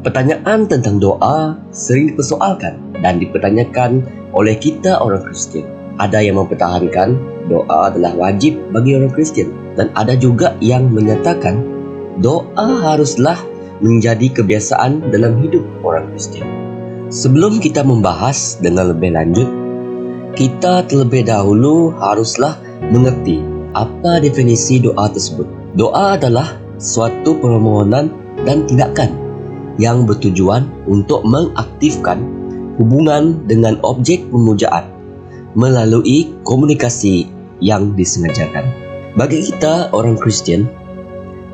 Pertanyaan tentang doa sering dipersoalkan dan dipertanyakan oleh kita orang Kristian. Ada yang mempertahankan doa adalah wajib bagi orang Kristian, dan ada juga yang menyatakan doa haruslah menjadi kebiasaan dalam hidup orang Kristian. Sebelum kita membahas dengan lebih lanjut, kita terlebih dahulu haruslah mengerti apa definisi doa tersebut. Doa adalah suatu permohonan dan tindakan yang bertujuan untuk mengaktifkan hubungan dengan objek pemujaan melalui komunikasi yang disengajakan. Bagi kita orang Kristian,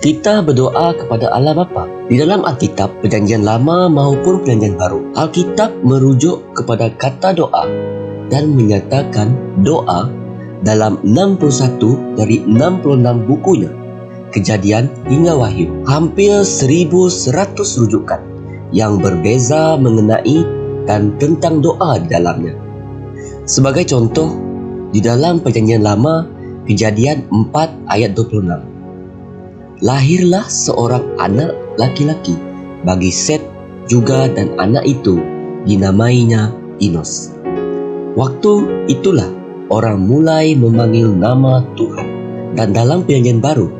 kita berdoa kepada Allah Bapa. Di dalam Alkitab Perjanjian Lama maupun Perjanjian Baru, Alkitab merujuk kepada kata doa dan menyatakan doa dalam 61 dari 66 bukunya, Kejadian hingga Wahyu. Hampir 1100 rujukan yang berbeza mengenai dan tentang doa di dalamnya. Sebagai contoh, di dalam Perjanjian Lama, Kejadian 4 ayat 26, lahirlah seorang anak laki-laki bagi Set juga, dan anak itu dinamainya Enos. Waktu itulah orang mulai memanggil nama Tuhan. Dan dalam Perjanjian Baru,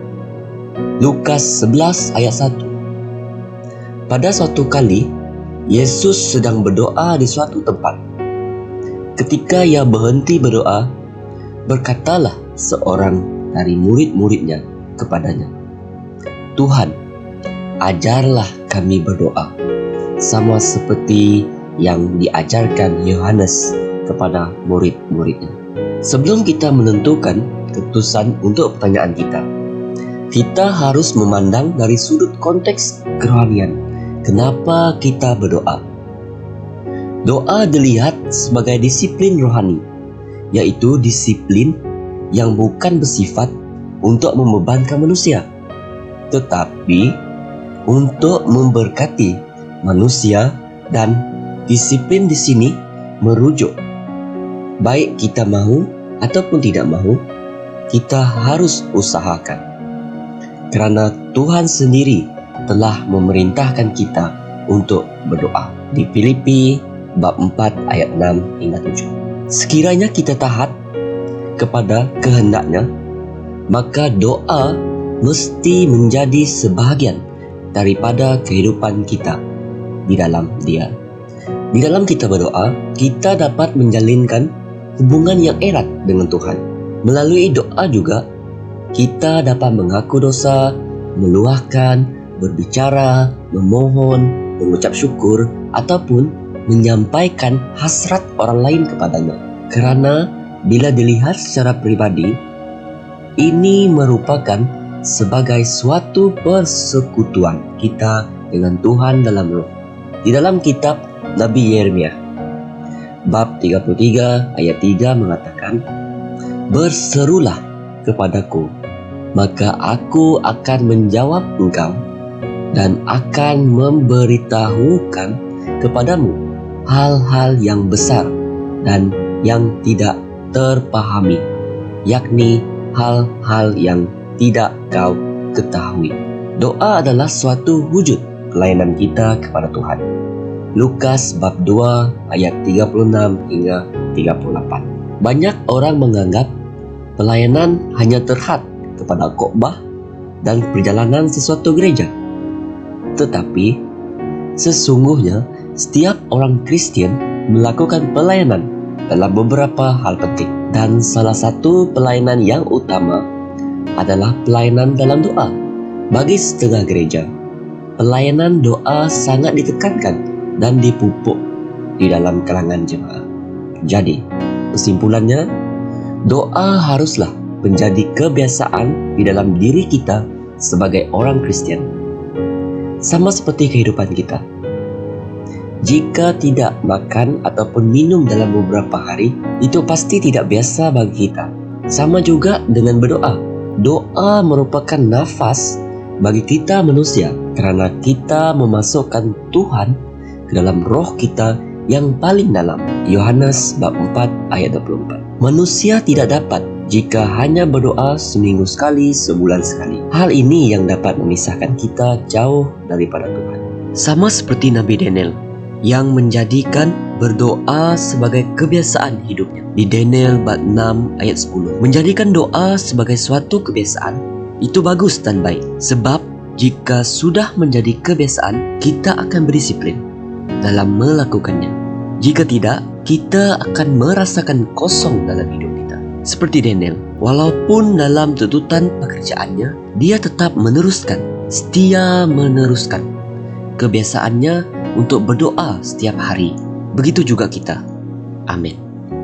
Lukas 11 ayat 1, pada suatu kali Yesus sedang berdoa di suatu tempat. Ketika ia berhenti berdoa, berkatalah seorang dari murid-muridnya kepadanya, "Tuhan, ajarlah kami berdoa, sama seperti yang diajarkan Yohanes kepada murid-muridnya." Sebelum kita menentukan keputusan untuk pertanyaan kita harus memandang dari sudut konteks kerohanian. Kenapa kita berdoa? Doa dilihat sebagai disiplin rohani, yaitu disiplin yang bukan bersifat untuk membebankan manusia, tetapi untuk memberkati manusia. Dan disiplin di sini merujuk, baik kita mahu ataupun tidak mahu, kita harus usahakan. Kerana Tuhan sendiri telah memerintahkan kita untuk berdoa. Di Filipi bab 4 ayat 6 hingga 7. Sekiranya kita taat kepada kehendaknya, maka doa mesti menjadi sebahagian daripada kehidupan kita di dalam Dia. Di dalam kita berdoa, kita dapat menjalinkan hubungan yang erat dengan Tuhan. Melalui doa juga, kita dapat mengaku dosa, meluahkan, berbicara, memohon, mengucap syukur, ataupun menyampaikan hasrat orang lain kepadanya. Kerana bila dilihat secara pribadi, ini merupakan sebagai suatu persekutuan kita dengan Tuhan dalam roh. Di dalam kitab Nabi Yeremia bab 33 ayat 3 mengatakan, "Berserulah kepadaku, maka aku akan menjawab engkau dan akan memberitahukan kepadamu hal-hal yang besar dan yang tidak terpahami, yakni hal-hal yang tidak kau ketahui." Doa adalah suatu wujud pelayanan kita kepada Tuhan. Lukas bab 2 ayat 36 hingga 38. Banyak orang menganggap pelayanan hanya terhad kepada khotbah dan perjalanan sesuatu gereja. Tetapi sesungguhnya setiap orang Kristian melakukan pelayanan dalam beberapa hal penting. Dan salah satu pelayanan yang utama adalah pelayanan dalam doa. Bagi setengah gereja, pelayanan doa sangat ditekankan dan dipupuk di dalam kalangan jemaah. Jadi, kesimpulannya, doa haruslah menjadi kebiasaan di dalam diri kita sebagai orang Kristian. Sama seperti kehidupan kita. Jika tidak makan ataupun minum dalam beberapa hari, itu pasti tidak biasa bagi kita. Sama juga dengan berdoa. Doa merupakan nafas bagi kita manusia, kerana kita memasukkan Tuhan ke dalam roh kita yang paling dalam. Yohanes bab 4 ayat 24. Manusia tidak dapat jika hanya berdoa seminggu sekali, sebulan sekali. Hal ini yang dapat memisahkan kita jauh daripada Tuhan. Sama seperti Nabi Daniel yang menjadikan berdoa sebagai kebiasaan hidupnya. Di Daniel bab 6 ayat 10, menjadikan doa sebagai suatu kebiasaan itu bagus dan baik, sebab jika sudah menjadi kebiasaan, kita akan berdisiplin dalam melakukannya. Jika tidak, kita akan merasakan kosong dalam hidup kita. Seperti Daniel, walaupun dalam tuntutan pekerjaannya, dia tetap setia meneruskan kebiasaannya untuk berdoa setiap hari. Begitu juga kita. Amin.